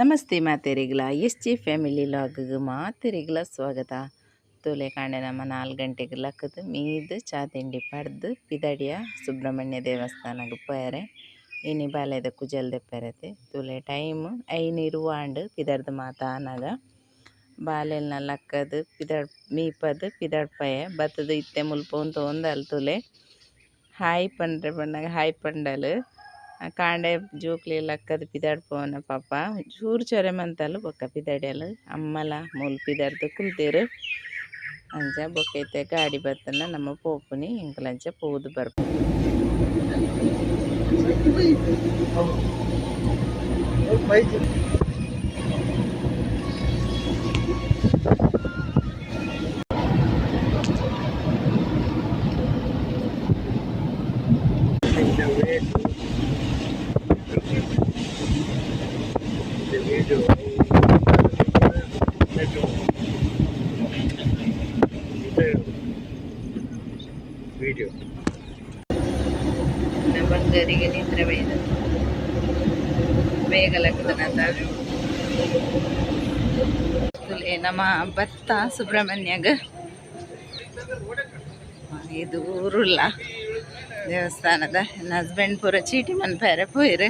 ನಮಸ್ತೆ ಮಾತೆರಿಗ್ಲ ಎಸ್.ಜೆ ಫ್ಯಾಮಿಲಿ ಲಾಗ್ಗೆ ಮಾತೆರಿಗ್ಲ ಸ್ವಾಗತ. ತೋಲೆ ಕಾಂಡೆ ನಮ್ಮ 4 ಗಂಟೆಗೆ ಲಕ್ಕದು ಮೀದು ಚಾ ತಿಂಡಿ ಪಡ್ದು ಪಿದಡಿಯ ಸುಬ್ರಹ್ಮಣ್ಯ ದೇವಸ್ಥಾನಕ್ಕೆ ಪೋಯರೆ ಇನಿ ಬಾಲೆದ ಕುಜಲ್ ದೆಪ್ಪರತೆ ತೋಲೆ ಟೈಮ್ ಐನಿರುವಾಂಡ್ ಪಿದರ್ದು ಮಾತಾ ಅನಾಗ ಬಾಲೆಲ್ನ ಲಕ್ಕದು ಪಿದಡ್ ಮೀಪದು ಪಿದಡ್ ಪಯ ಬತ್ತದು ಇತ್ತೆ ಮುಲ್ಪ ಒಂದಲ್ ತೋಲೆ ಹಾಯ್ ಪಂಡ್ರೆ ಬಣ್ಣಗ ಹಾಯ್ ಪಂಡಲು ಕಾಂಡೆ ಜೋಕ್ಲಿ ಲಕ್ಕದ ಪಿದಾಡ್ ಪೋನ ಪಾಪ ಚೂರು ಚೊರೆ ಮಂತಲು ಬೊಕ್ಕ ಪಿದಾಡಿಯಲು ಅಮ್ಮಲ ಮೂಲು ಪಿದಾಡ್ದು ಕುಲ್ತೇರು ಅಂಚ ಬೊಕ್ಕೈತೆ ಗಾಡಿ ಬತ್ತನ ನಮ್ಮ ಪೋಪುನಿ ಇಂಕಲಂಚ ಪೋದು ಬರ್ಪ video ಬಂದರಿಗೆ ನಿದ್ರೆ ಬೈದು ಬೇಗ ಲಕ್ಕದನಂತ ನಮ್ಮ ಭತ್ತ ಸುಬ್ರಹ್ಮಣ್ಯಗ ಇದು ಊರುಲ್ಲ ದೇವಸ್ಥಾನದ ನನ್ನ ಹಸ್ಬೆಂಡ್ ಪೂರ ಚೀಟಿ ಮನ್ಪಾರೆ ಪೋಯ್ರೆ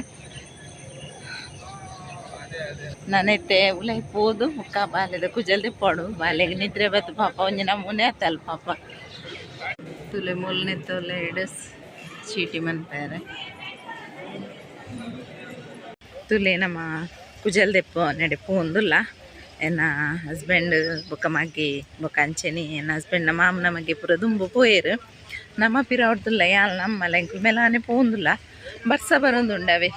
ನನ್ನೈತೆ ಉಲೈ ಪೋದು ಮುಕ್ಕ ಬಾಲೆದ ಕುಜಲ್ದೆ ಪೋಡು ಬಾಲೆಗೆ ನಿದ್ರೆ ಬತ್ತು ಪಾಪ ಒಂಜಿನ ಮುನೆ ಆತಲ್ಲ ಪಾಪ ತುಲೆ ಮೂಲನೆ ತೊಲೆ ಇಡಸ್ ಚೀಟಿ ಮನ್ಪಾರೆ ತುಲೆ ನಮ್ಮ ಕುಜಲ್ ದೆಪ್ಪು ನಡೆ ಪೋಂದುಲ್ಲ ಎನ್ನ ಹಸ್ಬೆಂಡ್ ಬೊಕ್ಕ ಮಗ್ಗಿ ಬೊಕ್ಕ ಅಂಚೆನಿ ಎನ್ನ ಹಸ್ಬೆಂಡ್ ಮಾಮನ ಮಗ್ಗಿ ಪೂರ ದುಂಬು ಪೋಯರು ನಮ್ಮ ಪಿರ ಹೊಡ್ದುಲ್ಲ ಯಾಲ್ ನಮ್ಮ ಎಂಕ್ಲು ಮೇಲಾನೆ ಪೋಂದುಲ್ಲ ಬರ್ಸ ಬರೋದುಂಡವೆ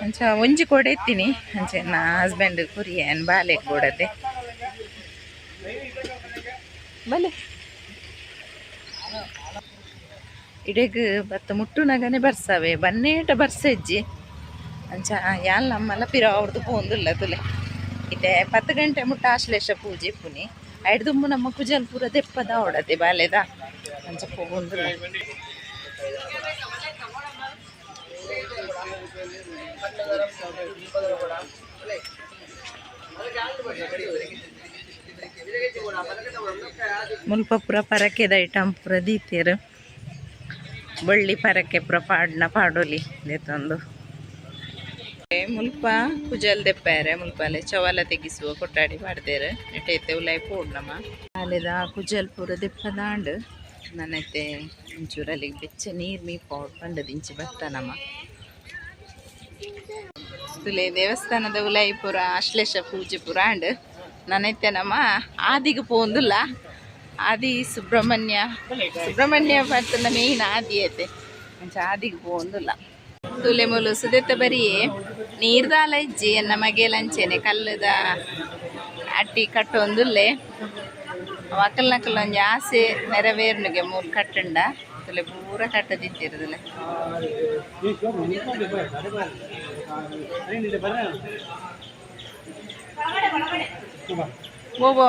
ಅಂಚ ಒಂಜಿ ಕೊಡೆ ಎತ್ತೀನಿ ಅಂಚೆ ನಾ ಹಸ್ಬೆಂಡ್ ಕುರಿಯನ್ ಬಾಲೆ ಕೊಡದೆ ಬಲೆ ಇಡೆಗ್ ಬತ್ತ ಮುಟ್ಟುನಗನೆ ಬರ್ಸವೆ ಬನ್ನೇಟ ಬರ್ಸಜ್ಜಿ ಅಂಚ ಯಾಲ್ ನಮ್ಮಲ್ಲ ಪಿರ ಅವ್ರದ್ದು ಪೋಂದುಲ್ಲ ತುಲೆ ಇತ್ತೆ 10 ಗಂಟೆ ಮುಟ್ಟ ಆಶ್ಲೇಷ ಪೂಜೆ ಪುನಿ ಐಡ್ದುಂಬು ನಮ್ಮ ಕುಜಲ್ ಪೂರ ದೆಪ್ಪದ ಓಡದೆ ಬಾಲೆದ ಅಂಚ ಪೋಂದುಲ್ಲ ಮುಲ್ಪ ಪೂರ ಪರಕೆದ ಐಟಮ್ ಪೂರ ದೀತೆರು ಬಳ್ಳಿ ಪರಕೆ ಪೂರ ಪಾಡ್ನ ಪಾಡೋಲಿ ದೇತೊಂದು ಮುಲ್ಪ ಕುಜಲ್ ದೆಪ್ಪಾರೆ ಮುಲ್ಪಲೆ ಚವಲ ತೆಗಿಸುವ ಕೊಟ್ಟಾಡಿ ಮಾಡ್ದೇರು ನೆಟ್ಟೈತೆ ಉಲಾಯಿ ಪೋಡ್ನಮ್ಮ ಅಲೆದ ಕುಜಲ್ ಪೂರ ದೆಪ್ಪದಾಂಡು ನನ್ನೈತೆ ಒಂಚೂರಲ್ಲಿ ಬೆಚ್ಚ ನೀರು ಮೀ ಪೌಡ್ ಪಂಡ ದಿಂಚಿ ಬರ್ತಾನಮ್ಮ ತುಲೆ ದೇವಸ್ಥಾನದ ಉಲಾಯಿ ಪೂರ ಆಶ್ಲೇಷ ಪೂಜೆ ಪೂರ ಅಂಡ್ ನನ್ನೈತೆ ನಮ್ಮ ಆದಿಗೆ ಪೋಂದುಲ್ಲ ಆದಿ ಸುಬ್ರಹ್ಮಣ್ಯ ಬರ್ತನ ಮೇಯ್ನ್ ಆದಿ ಐತೆ ಅಂಚ ಆದಿಗೆ ಪೋಂದುಲ್ಲ ತುಲೆ ಮುಲು ಸುದೆತ್ತ ಬರಿಯೇ ನೀರ್ದಾಲ ಇಜ್ಜಿ ಎನ್ನ ಮಗೇಲಂಚೆನೆ ಕಲ್ಲದ ಅಟ್ಟಿ ಕಟ್ಟೊಂದುಲ್ಲೆ ಮಕ್ಕಳನಕ್ಕಲ್ಲ ಒಂಜಿ ಆಸೆ ನೆರವೇರ್ನಿಗೆ ಮೂರು ಕಟ್ಟಂಡ ತುಲೆ ಪೂರ ಕಟ್ಟದಿತ್ತಿರದಲೆ ಬೋಬೋ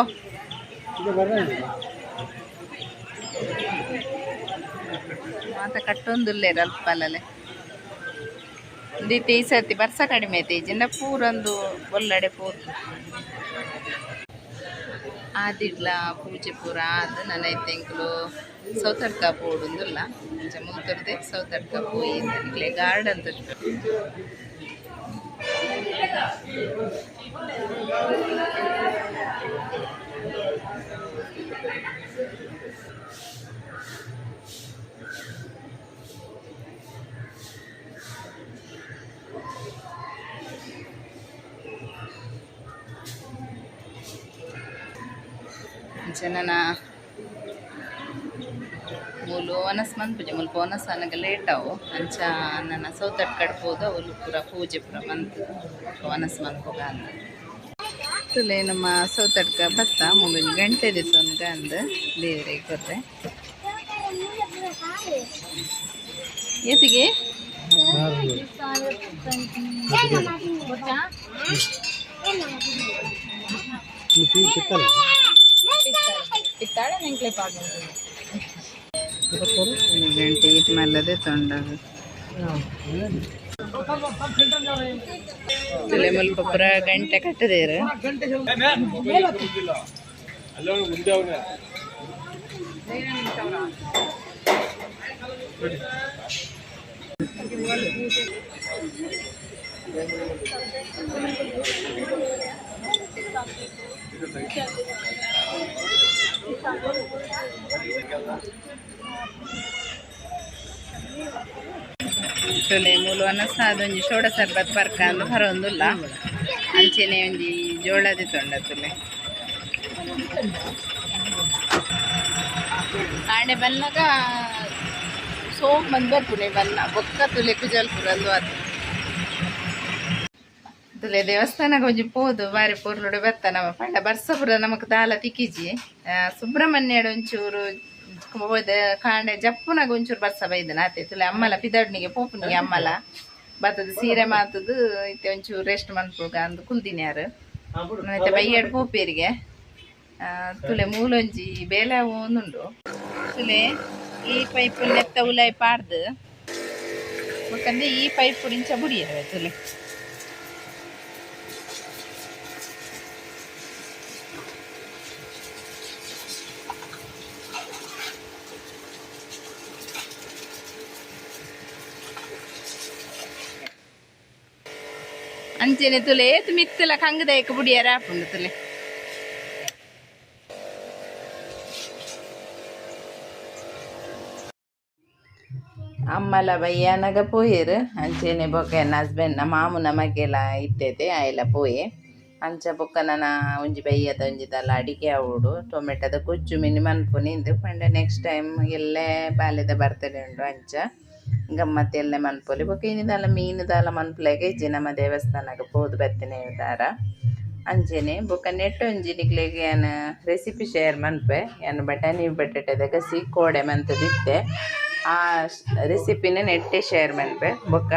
ಮಾತ ಕಟ್ಟೊಂದುಲ್ಲೆ ಅಲ್ಪಲ್ಲಲೆ ದೀತಿ ಈ ಸರ್ತಿ ಬರ್ಸ ಕಡಿಮೆ ಐತಿ ಜಿಂದ ಪೂರೊಂದು ಒಲ್ಲಡೆ ಪೂರ್ ಆದಿಡ್ಲ ಪೂಜೆ ಪೂರ ಆದ ನನ್ನೈತೆ ಎಂಕ್ಲು ಸೌತಡ್ಕ ಪೋಡುಂದುಲ್ಲ ಮುಂತರ್ದೆ ಸೌತಡ್ಕ ಪೋಯಿ ಇಕ್ಲೆ ಗಾರ್ಡನ್ ತಟ್ಟು ಜನನ ಮೂಲು ಒನಸ್ ಮನ್ಪುಜೆ ಮುಲ್ಪ ಒನಸ್ ಅನ್ನಗ ಲೇಟ್ ಅವು ಅಂಚ ನನ್ನ ಸೌತಟ್ ಕಟ್ಬೋದು ಅವಳು ಪೂರ ಪೂಜೆ ಪೂರ ಮಂತ್ ಒನಸ್ ಮನ್ಪುಗ ಅಂದ ತುಲೆ ನಮ್ಮ ಸೌತಡ್ಕ ಬತ್ತ 3 ಗಂಟೆ ದಿತ್ತೊಂದು ಅಂದ ದೇವರಿಗೆ ಕೊರ್ರೆ ಎತ್ತಿಗೆ ಪಿತ್ತಾಳೆ ನೆಂಕ್ಲೆ ಪಾಡು ಗಂಟೆ ಇದು ಮಲ್ಲದೆ ತೊಂಡಾಗ ತುಲೆ ಮುಲ್ಪ ಪುರ ಗಂಟೆ ಕಟ್ಟದೇರು ತುಲೆ ಮೂಲು ಅನಸಾದ ಒಂಜಿ ಶೋಡ ಸರ್ಬತ್ ಬರ್ಕ ಅಂದು ಬರೊಂದುಲ್ಲ ಅಂಚೆನೆ ಒಂಜಿ ಜೋಳದ ತೊಂಡ ತುಲೆ ಆಂಡೆ ಬನ್ನಗ ಸೋಪ್ ಬಂದು ಬರ್ಪುನೆ ಬನ್ನ ಬೊಕ್ಕ ತುಲೆ ಕುಜಲ್ಪುರಂದು ಅದು ತುಲೆ ದೇವಸ್ಥಾನಕ್ಕೆ ಒಂಜಿ ಪೋದು ಬಾರಿ ಪೂರ್ಲುಡು ಬರ್ತಾನ ಪಂಡ ಬರ್ಸಪುರ ನಮಕ್ ದಾಲ ತಿಕ್ಕಿಜಿ ಸುಬ್ರಹ್ಮಣ್ಯಡ್ ಒಂಚೂರು ಕಾಂಡೆ ಜಪ್ಪುನಾಗ ಒಂಚೂರು ಬರ್ಸ ಬೈದನ ಆತೆ ತುಲೆ ಅಮ್ಮಲ ಪಿದಡ್ನಿಗೆ ಪೋಪುನಿಗೆ ಅಮ್ಮಲ ಬತ್ತದ ಸೀರೆ ಮಾತದು ಇತ್ತೆ ಒಂಚೂರು ರೆಸ್ಟ್ ಮನ್ಪೋಗ ಅಂದು ಕುಲ್ದಿನ್ಯಾರು ಮತ್ತೆ ಬೈಯಡ್ ಪೋಪೇರಿಗೆ ತುಲೆ ಮೂಲೊಂಜಿ ಬೇಲೆ ಒಂದುಂಡು ತುಲೆ ಈ ಪೈಪ್ ನೆತ್ತ ಉಲಾಯಿ ಪಾಡ್ದು ಯಾಕಂದ್ರೆ ಈ ಪೈಪ್ ಇಂಚ ಬುಡಿಯವೆ ತುಲೆ ಅಂಚೆನೆ ತುಲೆ ಏತ್ ಮಿತ್ತಲ ಕಂಗದಾಯಕ ಬುಡಿಯ ರಾಪುಂಡು ತುಲೆ ಅಮ್ಮಲ ಬಯ್ಯನಗ ಪೋಯರು ಅಂಚೆನೆ ಬೊಕ್ಕ ಎನ್ನ ಹಸ್ಬೆಂಡ್ ಮಾಮುನ ಮಗೆಲ ಇತ್ತೈತೆ ಆಯ್ಲ ಪೋಯೆ ಅಂಚ ಬೊಕ್ಕ ನನ್ನ ಒಂಜಿ ಬಯ್ಯದ ಒಂಜಿದಲ್ಲ ಅಡಿಗೆ ಅವಡು ಟೊಮೆಟೊದ ಗೊಜ್ಜು ಮಿನಿ ಮನ್ಪುನಿಂದು ಪಂಡ ನೆಕ್ಸ್ಟ್ ಟೈಮ್ ಎಲ್ಲೇ ಬಾಲ್ಯದ ಬರ್ತಡೇ ಉಂಡು ಅಂಚ ಗಮ್ಮತ್ತೆಲ್ಲ ಮನ್ಪೊಲಿ ಬೊಕ್ಕ ಇನ್ನಿದಲ್ಲ ಮೀನುದಾಲ ಮನ್ಪುಲೆಗೆ ಇಜ್ಜಿ ನಮ್ಮ ದೇವಸ್ಥಾನಕ್ಕೆ ಪೋದು ಬತ್ತಿನ ದಾರ ಅಂಚೆನೆ ಬೊಕ್ಕ ನೆಟ್ ಒಂಜಿ ನಿಕ್ಲೆಗೆ ಏನು ರೆಸಿಪಿ ಶೇರ್ ಮನ್ಪೆ ಏನು ಬಟಾಣಿ ಬಟಾಟೆದ ಗಸಿ ಕೋಡೆ ಮಂತದಿತ್ತೆ ಆ ರೆಸಿಪಿನ ನೆಟ್ಟೆ ಶೇರ್ ಮನ್ಪೆ ಬೊಕ್ಕ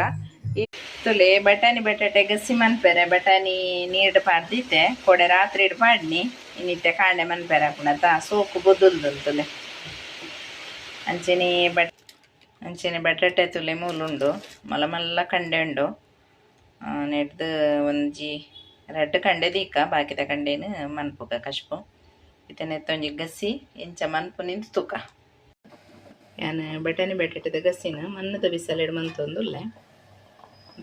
ಈ ತುಲೆ ಬಟಾಣಿ ಬಟಾಟೆ ಗಸಿ ಮನ್ಪೆರೆ ಬಟಾಣಿ ನೀರು ಪಾಡ್ದಿತ್ತೆ ಕೋಡೆ ರಾತ್ರಿ ಇಡು ಪಾಡ್ನಿ ಇನ್ನಿತ್ತೆ ಕಾಂಡೆ ಮನ್ಪೆರೆ ಪುಣತ ಸೋಕು ಬೊದ್ದುಲ್ದುಂತುಲೆ ಅಂಚೆನೆ ಬಟಾಟೆ ತುಲೆ ಮೂಲುಂಡು ಮಲ್ಲ ಮಲ್ಲ ಕಂಡೆ ಉಂಡು ನೆಡ್ದು ಒಂಜಿ ರಡ್ಡು ಕಂಡೆ ದೀಕ ಬಾಕಿದ ಕಂಡೇನು ಮನ್ಪುಗ ಕಶ್ಪು ಇತ್ತೆ ಒಂಜಿ ಗಸಿ ಇಂಚ ಮನ್ಪು ನಿಂತು ತೂಕ ಯಾನು ಬಟಾಣಿ ಬಟಾಟೆದ ಗಸಿನ ಮನ್ನದ ಬಿಸಲೆಡು ಮಂತೊಂದುಲ್ಲೆ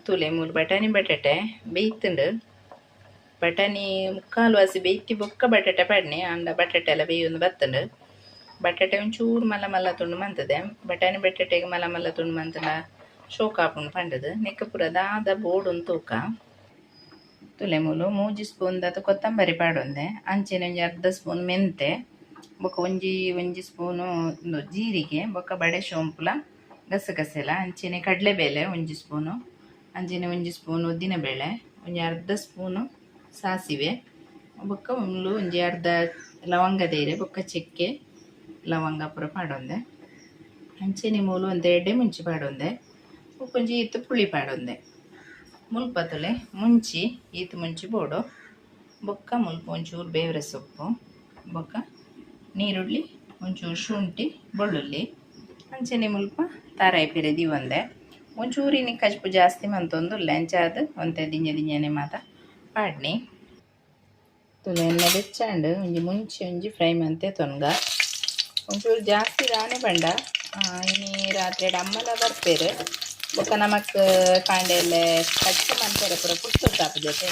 ತುಲೆ ಮೂಲು ಬಟಾಣಿ ಬಟಾಟೆ ಬೇಯ್ತುಂಡು ಬಟಾಣಿ ಮುಕ್ಕಾಲು ವಾಸಿ ಬೇಯ್ತಿ ಬೊಕ್ಕ ಬಟಾಟೆ ಪಡ್ನಿ ಅಂಡ ಬಟಾಟೆ ಎಲ್ಲ ಬೇಯೊಂದು ಬತ್ತುಂಡು ಬಟಾಟೆ ಒಂಚೂರು ಮಲ್ಲ ಮಲ್ಲ ತುಂಡು ಮಂತದೆ ಬಟಾಣಿ ಬಟಾಟೆಗೆ ಮಲ್ಲ ಮಲ್ಲ ತುಂಡು ಮಂತನ ಶೋಕ ಹಾಕೊಂಡು ಪಂಡದು ನೆಕ್ಕ ಪುರ ದಾದ ಬೋಡು ತೂಕ ತುಲೆ ಮೂಲು 3 ಸ್ಪೂನ್ ದಾತ ಕೊತ್ತಂಬರಿ ಪಾಡೊಂದೆ ಅಂಚೆನೆ ಒಂಜಿ ಅರ್ಧ ಸ್ಪೂನ್ ಮೆಂತೆ ಬೊಕ್ಕ ಒಂಜಿ ಸ್ಪೂನು ಜೀರಿಗೆ ಬೊಕ್ಕ ಬಡೆ ಶೋಂಪುಲ ಗಸಗಸೆಲ ಅಂಚೆನೆ ಕಡಲೆಬೇಳೆ 1 ಸ್ಪೂನು ಅಂಚೆನೆ 1 ಸ್ಪೂನ್ ಉದ್ದಿನಬೇಳೆ ಒಂಜಿ ಅರ್ಧ ಸ್ಪೂನು ಸಾಸಿವೆ ಬೊಕ್ಕ ಒಂಜಿ ಅರ್ಧ ಲವಂಗದೇರೆ ಬೊಕ್ಕ ಚೆಕ್ಕೆ ಲವಂಗ ಪೂರ ಪಾಡೊಂದೆ ಅಂಚೆನೆ ಮೂಲು ಒಂದು ಎಡ್ಡೆ ಮುಂಚಿ ಪಾಡೊಂದೆ ಒಂಜಿ ಈತು ಪುಳಿ ಪಾಡೊಂದೆ ಮುಲ್ಪ ತುಲೆ ಮುಂಚಿ ಈತು ಮುಂಚಿ ಬೋಡು ಬೊಕ್ಕ ಮುಲ್ಪ ಒಂಚೂರು ಬೇವರೆ ಸೊಪ್ಪು ಬೊಕ್ಕ ನೀರುಳ್ಳಿ ಒಂಚೂರು ಶುಂಠಿ ಬೆಳ್ಳುಳ್ಳಿ ಅಂಚೆನೆ ಮುಲ್ಪ ತಾರಾಯಿ ಪೆರೆ ದಿವಂದೆ ಒಂಚೂರಿನಿ ಕಜ್ಪು ಜಾಸ್ತಿ ಮಂತೊಂದುಲ್ಲೆ ಅಂಚಾದ ಒಂತೆ ದಿಂಜನೆ ಮಾತ ಪಾಡ್ನಿ ತುಲೆ ಎಣ್ಣೆ ಬೆಚ್ಚಾಂಡು ಒಂಜಿ ಮುಂಚಿ ಒಂಜಿ ಫ್ರೈ ಮಂತೆ ತೊನ್ಗ ಒಂಚೂರು ಜಾಸ್ತಿ ರಾಣೆ ಬಂಡ ಇನ್ನು ರಾತ್ರಿ ಅಮ್ಮಲ ಬರ್ಪೇರು ಬೊಕ್ಕ ನಮಕ್ ಕಾಂಡೆಯಲ್ಲೇ ಕಚ್ಚು ಮಂತೆರೆ ಪೂರ ಪುಸ್ತಕ ಜೊತೆ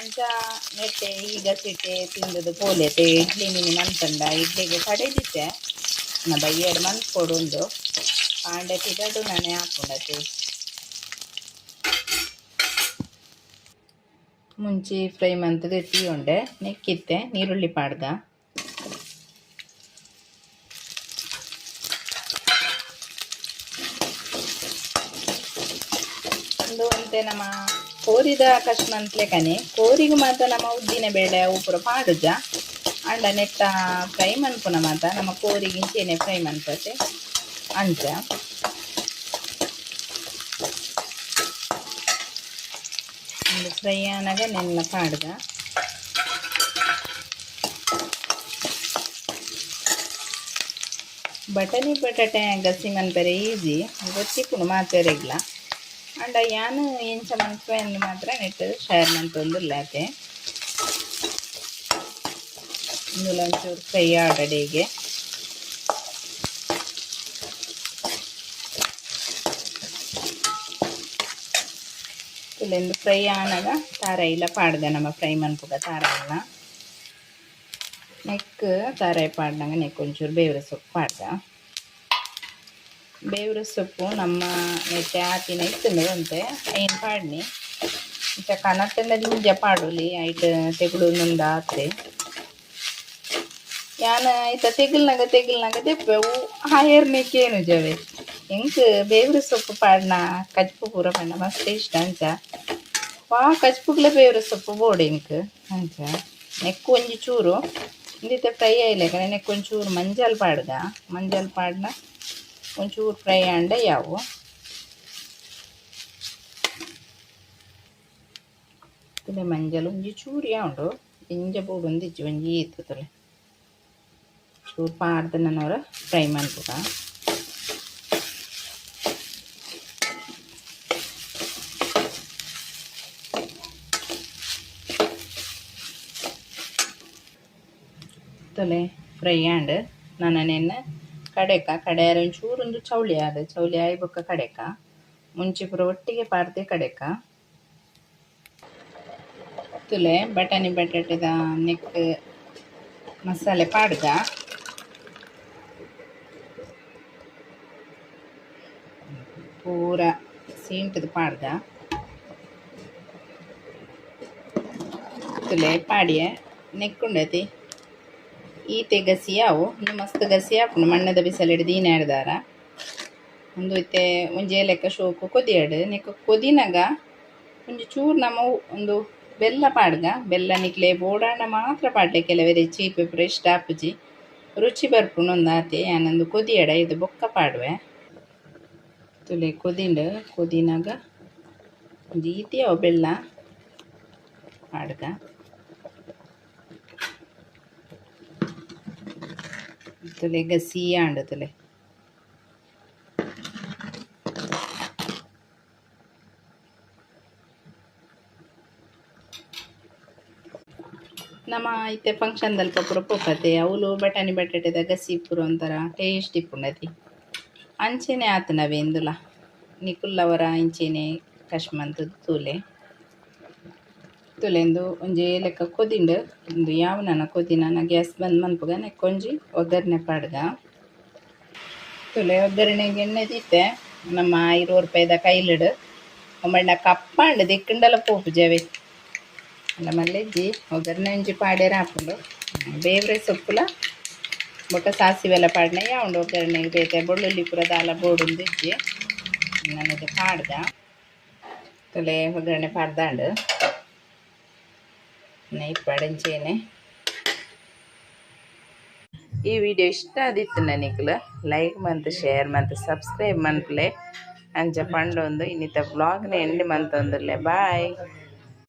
ಅಂಚ ನೆಟ್ಟೆ ಈಗ ಸಿಟ್ಟೆ ತಿಂದದು ಪೋಲೆತೆ ಇಡ್ಲಿ ಮಿನಿ ಮಂತಂಡ ಇಡ್ಲಿಗೆ ಕಡೆದಿತ್ತೆ ನಾ ಬೈಯೆಡು ಮಂತ್ ಕೊಡುಂಡು ಕಾಂಡೆ ತಿದಡು ನಾನೇ ಹಾಕೊಂಡತೆ ಮುಂಚೆ ಫ್ರೈ ಮಂತದ ಎತ್ತಿಕೊಂಡೆ ನೆಕ್ಕಿತ್ತೆ ನೀರುಳ್ಳಿ ಪಾಡ್ದ ಅಂತೆ ನಮ್ಮ ಕೋರಿದ ಕಶ್ಮಂತ್ಲೆ ಕನೆ ಕೋರಿಗೂ ಮಾತ ನಮ್ಮ ಉದ್ದಿನ ಬೇಳೆ ಅವು ಪೂರ ಪಾಡುಜ ಅಂಡ ನೆಟ್ಟ ಫ್ರೈ ಮನ್ಪುನ ಮಾತ ನಮ್ಮ ಕೋರಿಗೆ ಇಂಚೆನೆ ಫ್ರೈ ಮನ್ಪತೆ ಅಂಚ ಒಂದು ಫ್ರೈ ಆನಾಗ ನೆಲ್ಲ ಪಾಡ್ದ ಬಟಾಣಿ ಬಟಾಟೆ ಗಸಿ ಮನ್ಪರೆ ಈಸಿ ಗೊತ್ತಿಪ್ಪುನು ಮಾತೆರೆಗ್ಲ ಅಂಡ ಯಾನು ಎಂಚ ಮನ್ಪೆಯನ್ನು ಮಾತ್ರ ನೆಟ್ ಶೇರ್ ಮಂತೊಂದುಲ್ಲಾತೆ ಒಂಚೂರು ಫ್ರೈ ಆಡಡೆಗೆ ಇಲ್ಲೆಂದು ಫ್ರೈ ಆನಾಗ ತಾರ ಇಲ್ಲ ಪಾಡ್ಗ ನಮ್ಮ ಫ್ರೈ ಮನ್ಪುಗ ತಾರ ಇಲ್ಲ ನೆಕ್ ತಾರಾಯಿ ಪಾಡ್ನಾಗ ನೆಕ್ ಒಂಚೂರು ಬೇವ್ರ ಸೊಪ್ಪು ಪಾಡ್ಗ ಬೇವ್ರ ಸೊಪ್ಪು ನಮ್ಮ ನೆಟ್ಟೆ ಆತಿನ ಇತ್ತಂದು ಅಂತೆ ಏನು ಪಾಡ್ನಿ ಇಂಚ ಕನತ್ತಂಡ ನಿಂಜ ಪಾಡುಲಿ ಐಟ್ ತೆಗುಡು ಮುಂದ ಆತೆ ಯಾನ ಐತ ತೆಗಿಲ್ನಾಗ ತೆಪ್ಪೆವು ಹಾಯರ್ನೇಕೇನು ಜವೆ ಹೆಂಗೆ ಬೇವ್ರ ಸೊಪ್ಪು ಪಾಡ್ನ ಕಚ್ಪು ಪೂರ ಪಂಡ ಮಸ್ತ್ ಇಷ್ಟ ಅಂಚ ವಾ ಕಚ್ಪುಗ್ಲೆ ಬೇವ್ರ ಸೊಪ್ಪು ಬೋಡು ಇಂಕ್ ಅಂಚ ನೆಕ್ಕು ಒಂಜಿ ಚೂರು ಇಂದಿತ್ತೆ ಫ್ರೈ ಆಯ್ಲೆಕ ನೆಕ್ಕು ಒಂಚೂರು ಮಂಜಲ್ ಪಾಡ್ನ ಒಂಚೂರು ಫ್ರೈ ಆಂಡ ಯಾವು ತುಲೆ ಮಂಜಲ್ ಒಂಜಿ ಚೂರು ಯಾವುದು ಇಂಜ ಬೋಡು ಒಂದಿಜ್ಜಿ ಒಂಜಿ ಈತು ತುಲೆ ಚೂರು ಪಾಡ್ದು ನನ್ನವರ ಫ್ರೈ ಮನ್ಪುಗ ತೊಲೆ ಫ್ರೈ ಆಂಡ್ ನನ್ನನೆನ್ನ ಕಡೆಯಾರ ಒಂಚೂರು ಒಂದು ಚೌಳಿ ಆಯ್ ಬೊಕ್ಕ ಕಡೆಕ ಮುಂಚೆ ಪೂರ ಒಟ್ಟಿಗೆ ಪಾಡ್ದೆ ಕಡೆಕ ತುಲೆ ಬಟಾಣಿ ಬಟಾಟೆದ ನೆಕ್ ಮಸಾಲೆ ಪಾಡ್ಗ ಪೂರ ಸೀಂಟದ ಪಾಡ್ಗ ತುಲೆ ಪಾಡಿಯ ನೆಕ್ಕುಂಡತಿ ಈತೆ ಗಸಿಯಾವು ಒಂದು ಮಸ್ತ್ ಗಸಿಯಾಪುಂಡು ಮಣ್ಣದ ಬಿಸಲಿಡ್ ದೀನ ಹಿಡ್ದಾರ ಒಂದು ಇತ್ತೆ ಒಂಜೆ ಲೆಕ್ಕ ಶೋಕು ಕೊದಿಯಾಡು ನೆಕ್ಕ ಕೊದಿನಾಗ ಒಂಜಿ ಚೂರು ನಮ್ಮ ಒಂದು ಬೆಲ್ಲ ಪಾಡ್ಗ ಬೆಲ್ಲ ನಿಕ್ಲೆ ಬೋಡಾಂಡ ಮಾತ್ರ ಪಾಡ್ಲೆ ಕೆಲವರೆ ಚೀಪ್ ಫ್ರೆಶ್ ಟಾಪುಜಿ ರುಚಿ ಬರ್ಪುಂಡು ಒಂದು ಆತೆ ಯಾನೊಂದು ಕೊದಿಯಾಡ ಇದು ಬೊಕ್ಕ ಪಾಡುವೆ ತುಲೆ ಕೊದಿನಾಗ ಒಂಜಿ ಈತಿಯಾವು ಬೆಲ್ಲ ಪಾಡ್ಗ ತುಲೆ ಗಸಿಯಾಂಡು ತುಲೆ ನಮ್ಮ ಇತ್ತೆ ಫಂಕ್ಷನ್ದಲ್ಪ ಪೂರ ಪೋಪತೆ ಅವಳು ಬಟಾಣಿ ಬಟಾಟೆದ ಗಸಿ ಪೂರ ಒಂಥರ ಟೇಸ್ಟ್ ಇಪ್ಪುಂಡತಿ ಅಂಚೆನೆ ಆತು ನವೇಂದುಲ ನಿಕುಲ್ಲವರ ಇಂಚೆನೆ ಕಶ್ಮಂತದ ತುಲೆಂದು ಒಂಜಿ ಲೆಕ್ಕ ಕೊದಿಂಡು ಒಂದು ಯಾವನ ಕೊದಿನ ಗ್ಯಾಸ್ ಬಂದ್ ಮನ್ಪುಗ ನೆಕ್ಕೊಂಜಿ ಒಗ್ಗರಣೆ ಪಾಡ್ಗ ತುಲೆ ಒಗ್ಗರಣೆಗೆ ಎಣ್ಣೆ ದೀತೆ ನಮ್ಮ 20 ರೂಪಾಯಿದ ಕೈಲಿಡು ಒಮ್ಮಣ್ಣ ಕಪ್ಪಾಂಡು ದಿಕ್ಕಂಡಲ ಪೋಪು ಜವೆ ಅಲ್ಲ ಮಲ್ಲೆಜ್ಜಿ ಒಗ್ಗರಣೆ ಒಂಜಿ ಪಾಡ್ಯರ ಹಾಕೊಂಡು ಬೇವ್ರೆ ಸೊಪ್ಪುಲ ಬೊಕ್ಕ ಸಾಸಿವೆಲ್ಲ ಪಾಡ್ನ ಯಾವುದು ಒಗ್ಗರಣೆಗೆ ಬೇತೆ ಬೆಳ್ಳುಳ್ಳಿ ಪೂರ ದಾಲ ಬೋಡುಂದು ಇಜ್ಜಿ ನನ್ನದು ಪಾಡ್ದ ತುಲೆ ಒಗ್ಗರಣೆ ಪಾಡ್ದಾಂಡು ಪಡಂಚೇನೆ ಈ ವಿಡಿಯೋ ಇಷ್ಟ ಆದಿತ್ತು ನನಗೆ ಲೈಕ್ ಮತ್ತು ಶೇರ್ ಮತ್ತು ಸಬ್ಸ್ಕ್ರೈಬ್ ಮನ್ಪುಲೆ ಅಂಚ ಪಂಡೊಂದು ಇನ್ನಿತ ವ್ಲಾಗ್ನ ಎಂಡ್ ಮಂತೊಂದುಲ್ಲೆ ಬಾಯ್.